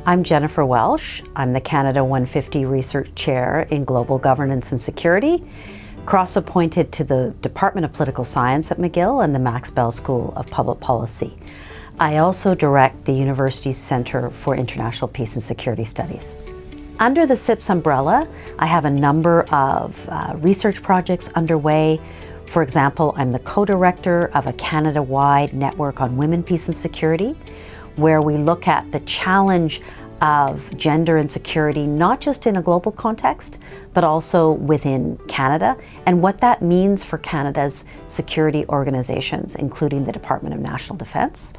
I'm Jennifer Welsh. I'm the Canada 150 Research Chair in Global Governance and Security, cross-appointed to the Department of Political Science at McGill and the Max Bell School of Public Policy. I also direct the university's Centre for International Peace and Security Studies. Under the CIPS umbrella, I have a number of research projects underway. For example, I'm the co-director of a Canada-wide network on women, peace and security, where we look at the challenge of gender and security, not just in a global context, but also within Canada, and what that means for Canada's security organizations, including the Department of National Defence.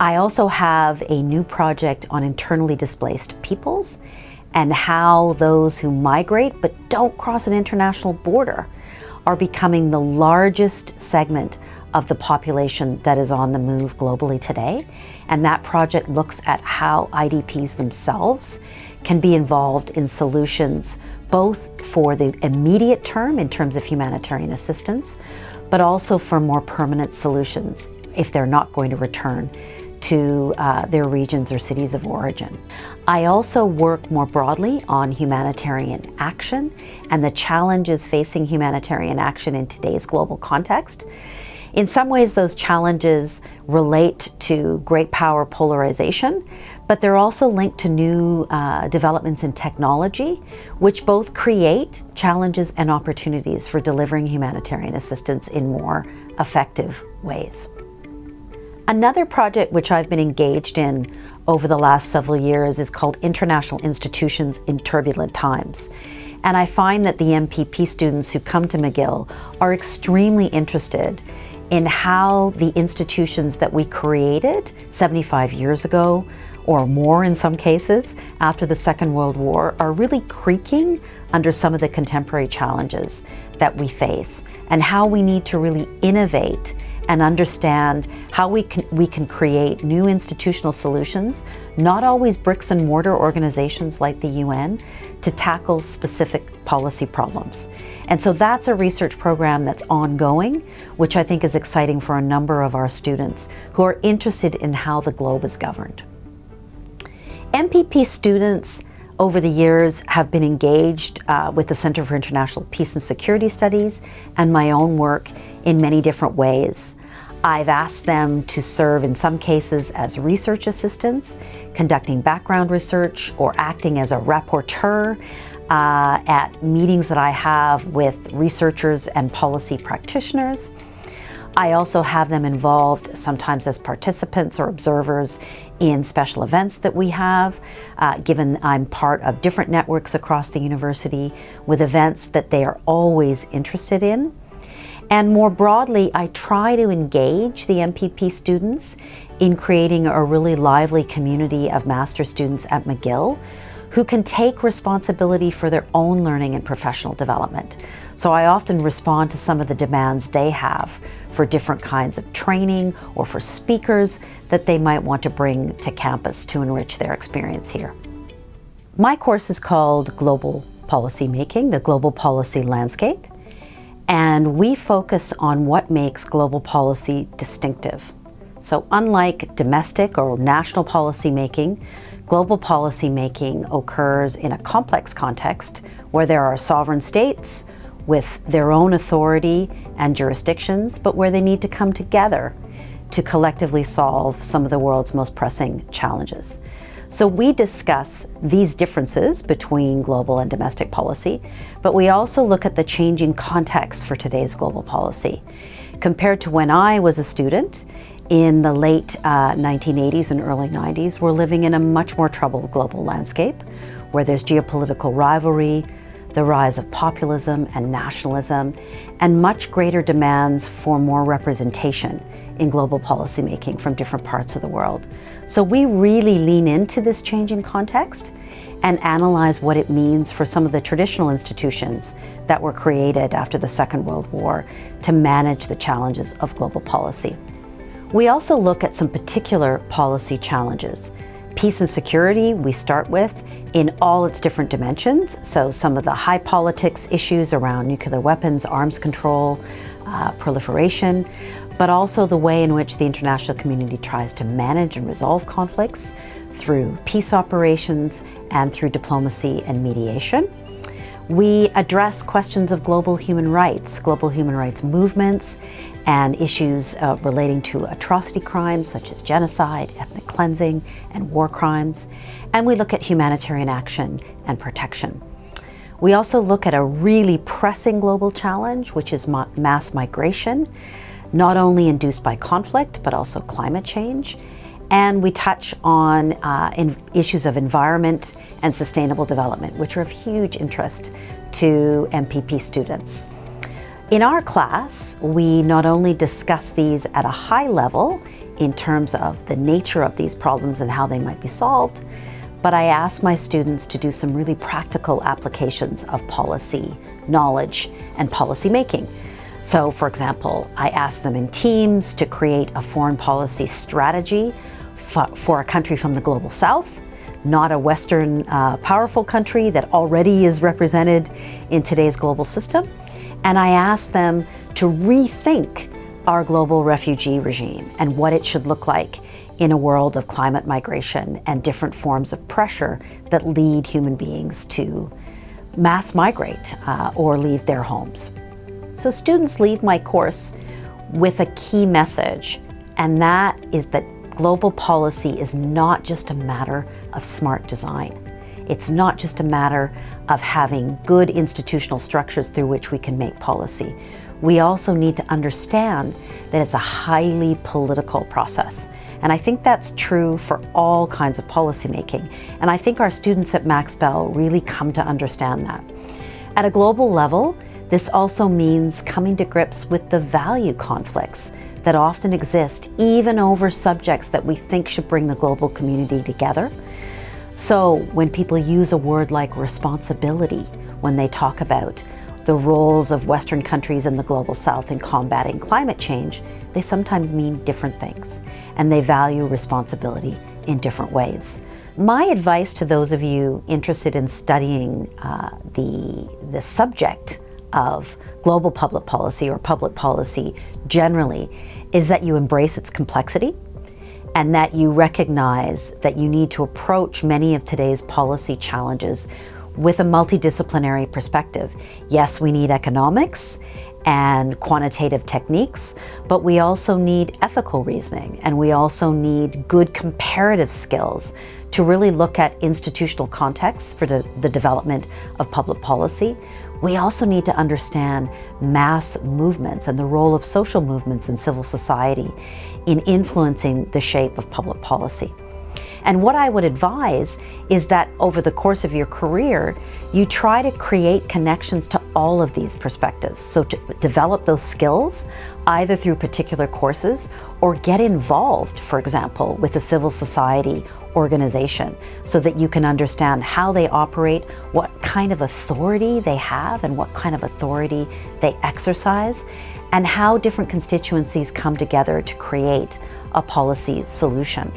I also have a new project on internally displaced peoples and how those who migrate but don't cross an international border are becoming the largest segment of the population that is on the move globally today. And that project looks at how IDPs themselves can be involved in solutions both for the immediate term in terms of humanitarian assistance, but also for more permanent solutions if they're not going to return to their regions or cities of origin. I also work more broadly on humanitarian action and the challenges facing humanitarian action in today's global context. In some ways, those challenges relate to great power polarization, but they're also linked to new developments in technology, which both create challenges and opportunities for delivering humanitarian assistance in more effective ways. Another project which I've been engaged in over the last several years is called International Institutions in Turbulent Times. And I find that the MPP students who come to McGill are extremely interested in how the institutions that we created 75 years ago, or more in some cases, after the Second World War, are really creaking under some of the contemporary challenges that we face, and how we need to really innovate and understand how we can create new institutional solutions, not always bricks and mortar organizations like the UN, to tackle specific policy problems. And so that's a research program that's ongoing, which I think is exciting for a number of our students who are interested in how the globe is governed. MPP students over the years have been engaged with the Centre for International Peace and Security Studies and my own work in many different ways. I've asked them to serve in some cases as research assistants, conducting background research, or acting as a rapporteur at meetings that I have with researchers and policy practitioners. I also have them involved sometimes as participants or observers in special events that we have, given I'm part of different networks across the university with events that they are always interested in. And more broadly, I try to engage the MPP students in creating a really lively community of master's students at McGill who can take responsibility for their own learning and professional development. So I often respond to some of the demands they have for different kinds of training or for speakers that they might want to bring to campus to enrich their experience here. My course is called Global Policy Making, the Global Policy Landscape. And we focus on what makes global policy distinctive. So unlike domestic or national policy making, global policy making occurs in a complex context where there are sovereign states with their own authority and jurisdictions, but where they need to come together to collectively solve some of the world's most pressing challenges. So we discuss these differences between global and domestic policy, but we also look at the changing context for today's global policy. Compared to when I was a student in the late 1980s and early 90s, we're living in a much more troubled global landscape where there's geopolitical rivalry, the rise of populism and nationalism, and much greater demands for more representation in global policymaking from different parts of the world. So we really lean into this changing context and analyze what it means for some of the traditional institutions that were created after the Second World War to manage the challenges of global policy. We also look at some particular policy challenges. Peace and security, we start with in all its different dimensions. So some of the high politics issues around nuclear weapons, arms control, proliferation, but also the way in which the international community tries to manage and resolve conflicts through peace operations and through diplomacy and mediation. We address questions of global human rights movements, and issues relating to atrocity crimes such as genocide, ethnic cleansing, and war crimes. And we look at humanitarian action and protection. We also look at a really pressing global challenge, which is mass migration, not only induced by conflict, but also climate change. And we touch on issues of environment and sustainable development, which are of huge interest to MPP students. In our class, we not only discuss these at a high level in terms of the nature of these problems and how they might be solved, but I ask my students to do some really practical applications of policy, knowledge, and policy making. So, for example, I ask them in teams to create a foreign policy strategy for a country from the global south, not a Western powerful country that already is represented in today's global system. And I ask them to rethink our global refugee regime and what it should look like in a world of climate migration and different forms of pressure that lead human beings to mass migrate or leave their homes. So students leave my course with a key message, and that is that global policy is not just a matter of smart design. It's not just a matter of having good institutional structures through which we can make policy. We also need to understand that it's a highly political process. And I think that's true for all kinds of policymaking. And I think our students at Max Bell really come to understand that. At a global level, this also means coming to grips with the value conflicts that often exist, even over subjects that we think should bring the global community together. So when people use a word like responsibility when they talk about the roles of Western countries in the global South in combating climate change, they sometimes mean different things, and they value responsibility in different ways. My advice to those of you interested in studying the subject of global public policy or public policy generally is that you embrace its complexity, and that you recognize that you need to approach many of today's policy challenges with a multidisciplinary perspective. Yes, we need economics and quantitative techniques, but we also need ethical reasoning, and we also need good comparative skills to really look at institutional contexts for the development of public policy. We also need to understand mass movements and the role of social movements in civil society in influencing the shape of public policy. And what I would advise is that over the course of your career, you try to create connections to all of these perspectives. So to develop those skills, either through particular courses or get involved, for example, with a civil society organization so that you can understand how they operate, what kind of authority they have and what kind of authority they exercise, and how different constituencies come together to create a policy solution.